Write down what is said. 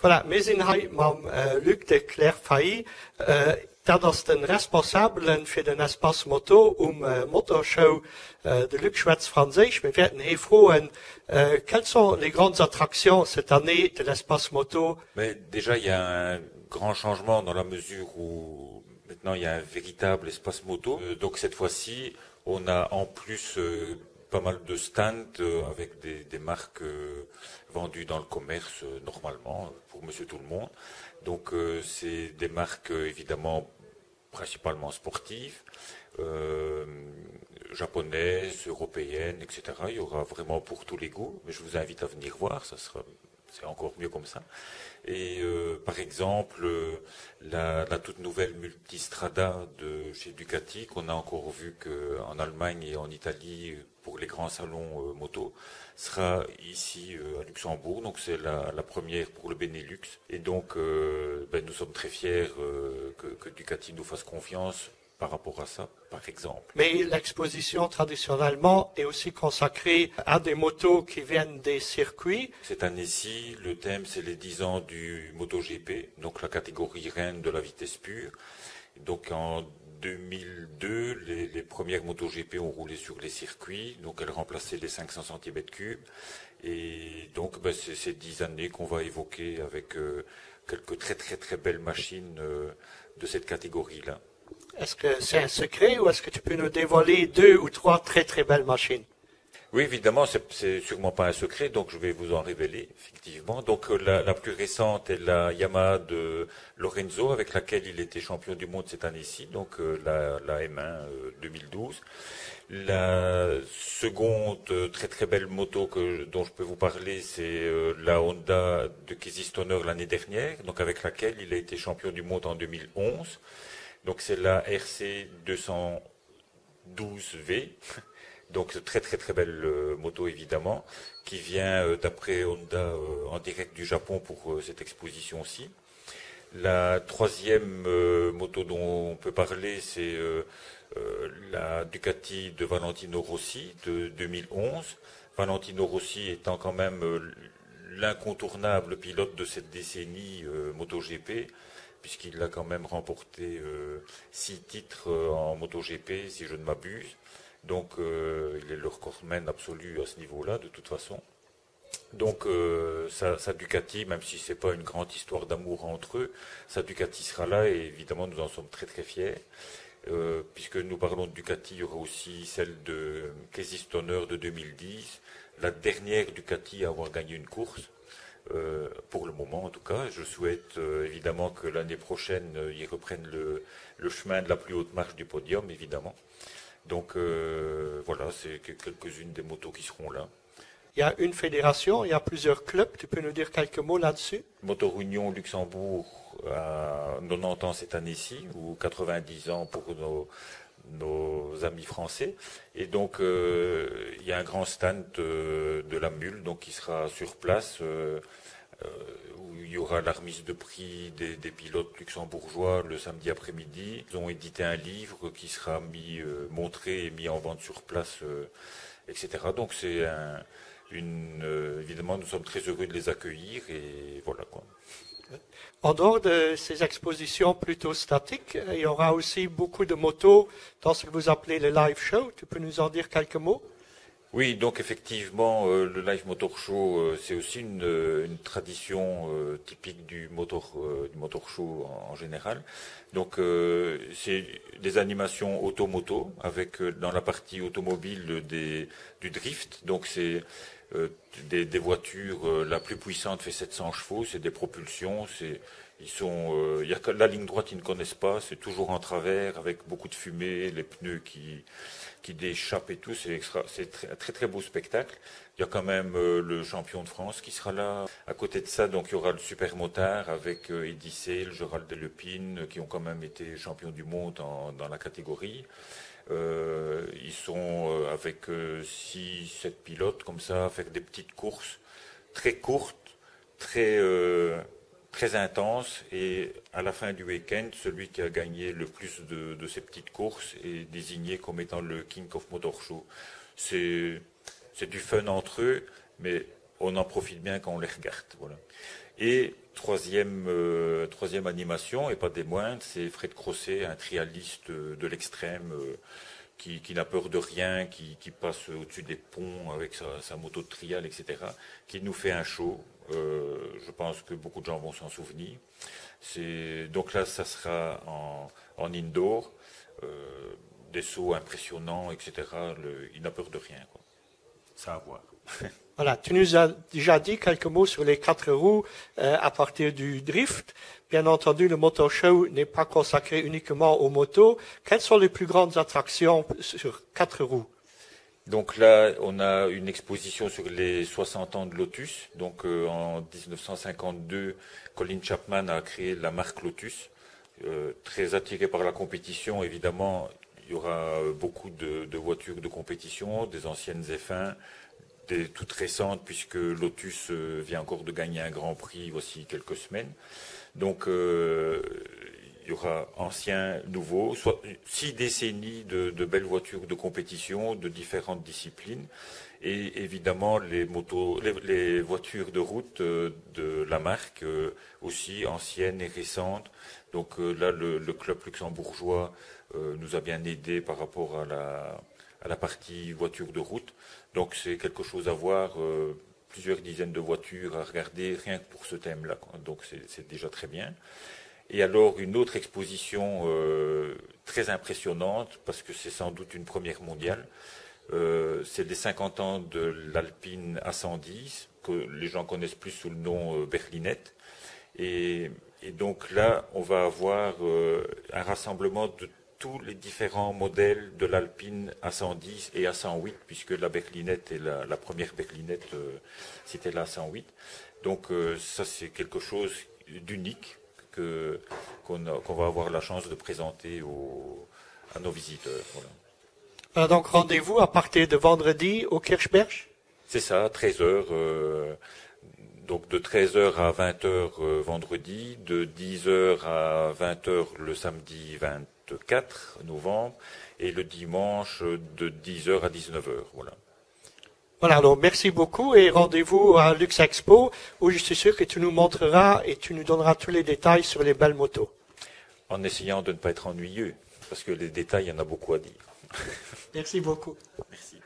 Voilà, wir sind heute mit Luc de Clerfailly, dat ist den Responsablen für den Espace Moto Motorshow de Luc Schwetz Französisch. Wir werden hier fragen, quelles sont les grandes attractions cette année de l'Espace Moto? Mais déjà, il y a un grand changement dans la mesure où maintenant il y a un véritable espace moto. Donc cette fois-ci, on a en plus pas mal de stands avec des marques vendues dans le commerce normalement pour Monsieur Tout le Monde. Donc c'est des marques évidemment principalement sportives, japonaises, européennes, etc. Il y aura vraiment pour tous les goûts. Mais je vous invite à venir voir, c'est encore mieux comme ça. Et par exemple, la toute nouvelle Multistrada de chez Ducati, qu'on a encore vu qu'en Allemagne et en Italie, pour les grands salons moto, sera ici à Luxembourg. Donc c'est la première pour le Benelux. Et donc nous sommes très fiers que Ducati nous fasse confiance par rapport à ça, par exemple. Mais l'exposition, traditionnellement, est aussi consacrée à des motos qui viennent des circuits. Cette année-ci, le thème, c'est les 10 ans du MotoGP, donc la catégorie reine de la vitesse pure. Donc en 2002, les premières MotoGP ont roulé sur les circuits, donc elles remplaçaient les 500 cm3. Et donc c'est ces 10 années qu'on va évoquer avec quelques très très très belles machines de cette catégorie-là. Est-ce que c'est un secret ou est-ce que tu peux nous dévoiler 2 ou 3 très très belles machines? Oui, évidemment, c'est sûrement pas un secret, donc je vais vous en révéler, effectivement. Donc la plus récente est la Yamaha de Lorenzo, avec laquelle il était champion du monde cette année-ci, donc la M1 2012. La seconde très très belle moto dont je peux vous parler, c'est la Honda de Casey Stoner l'année dernière, donc avec laquelle il a été champion du monde en 2011. Donc c'est la RC 212V, donc très très très belle moto évidemment, qui vient d'après Honda en direct du Japon pour cette exposition aussi. La troisième moto dont on peut parler, c'est la Ducati de Valentino Rossi de 2011. Valentino Rossi étant quand même l'incontournable pilote de cette décennie MotoGP, puisqu'il a quand même remporté 6 titres en MotoGP, si je ne m'abuse. Donc il est le recordman absolu à ce niveau-là, de toute façon. Donc sa Ducati, même si c'est pas une grande histoire d'amour entre eux, sa Ducati sera là et évidemment nous en sommes très très fiers. Puisque nous parlons de Ducati, il y aura aussi celle de Casey Stoner de 2010, la dernière Ducati à avoir gagné une course. Pour le moment en tout cas, je souhaite évidemment que l'année prochaine ils reprennent le chemin de la plus haute marche du podium évidemment. Donc voilà, c'est quelques-unes des motos qui seront là. Il y a une fédération, il y a plusieurs clubs, tu peux nous dire quelques mots là-dessus? Motor Union Luxembourg a 90 ans cette année-ci, ou 90 ans pour nos amis français. Et donc, il y a un grand stand de la Mule, donc qui sera sur place, où il y aura la remise de prix des pilotes luxembourgeois le samedi après-midi. Ils ont édité un livre qui sera montré et mis en vente sur place, etc. Donc, c'est évidemment, nous sommes très heureux de les accueillir et voilà quoi. En dehors de ces expositions plutôt statiques, il y aura aussi beaucoup de motos dans ce que vous appelez le live show. Tu peux nous en dire quelques mots? Oui, donc effectivement, le Live Motor Show, c'est aussi une tradition typique du motor show en général. Donc, c'est des animations automoto avec dans la partie automobile du drift. Donc, c'est des voitures, la plus puissante fait 700 chevaux, c'est des propulsions, il y a que la ligne droite ils ne connaissent pas, c'est toujours en travers avec beaucoup de fumée, les pneus qui déchappent et tout, c'est un très très beau spectacle. Il y a quand même le champion de France qui sera là. À côté de ça, donc il y aura le super motard avec Eddie Sale, Gérald Delepine, qui ont quand même été champions du monde dans la catégorie. Ils sont avec 6-7 pilotes comme ça, faire des petites courses très courtes, très intenses, et à la fin du week-end, celui qui a gagné le plus de ces petites courses est désigné comme étant le King of Motor Show. C'est du fun entre eux, mais on en profite bien quand on les regarde. Voilà. Et troisième animation, et pas des moindres, c'est Fred Crosset, un trialiste de l'extrême, qui n'a peur de rien, qui passe au-dessus des ponts avec sa moto de trial, etc., qui nous fait un show. Je pense que beaucoup de gens vont s'en souvenir. Donc là, ça sera en indoor, des sauts impressionnants, etc. Il n'a peur de rien, quoi. Ça à voir. Voilà, tu nous as déjà dit quelques mots sur les 4 roues à partir du drift. Bien entendu, le Motor Show n'est pas consacré uniquement aux motos. Quelles sont les plus grandes attractions sur 4 roues? Donc là, on a une exposition sur les 60 ans de Lotus. Donc en 1952, Colin Chapman a créé la marque Lotus. Très attiré par la compétition, évidemment, il y aura beaucoup de voitures de compétition, des anciennes F1, des toutes récentes, puisque Lotus vient encore de gagner un Grand Prix voici quelques semaines. Donc il y aura anciens, nouveaux, 6 décennies de belles voitures de compétition de différentes disciplines, et évidemment les voitures de route de la marque, aussi anciennes et récentes. Donc là, le club luxembourgeois nous a bien aidé par rapport à la partie voitures de route. Donc c'est quelque chose à voir, plusieurs dizaines de voitures à regarder rien que pour ce thème-là. Donc c'est déjà très bien. Et alors une autre exposition très impressionnante, parce que c'est sans doute une première mondiale, c'est les 50 ans de l'Alpine A110, que les gens connaissent plus sous le nom Berlinette. Et donc là, on va avoir un rassemblement de tous les différents modèles de l'Alpine A110 et A108, puisque la berlinette et la première berlinette, c'était la A108. Donc ça, c'est quelque chose d'unique qu'on va avoir la chance de présenter à nos visiteurs. Voilà. Donc rendez-vous à partir de vendredi au Kirchberg? C'est ça, 13h. Donc de 13h à 20h vendredi, de 10h à 20h le samedi 24 novembre, et le dimanche de 10h à 19h. Voilà. Voilà, alors merci beaucoup et rendez-vous à Lux Expo, où je suis sûr que tu nous montreras et tu nous donneras tous les détails sur les belles motos. En essayant de ne pas être ennuyeux, parce que les détails, il y en a beaucoup à dire. Merci beaucoup. Merci.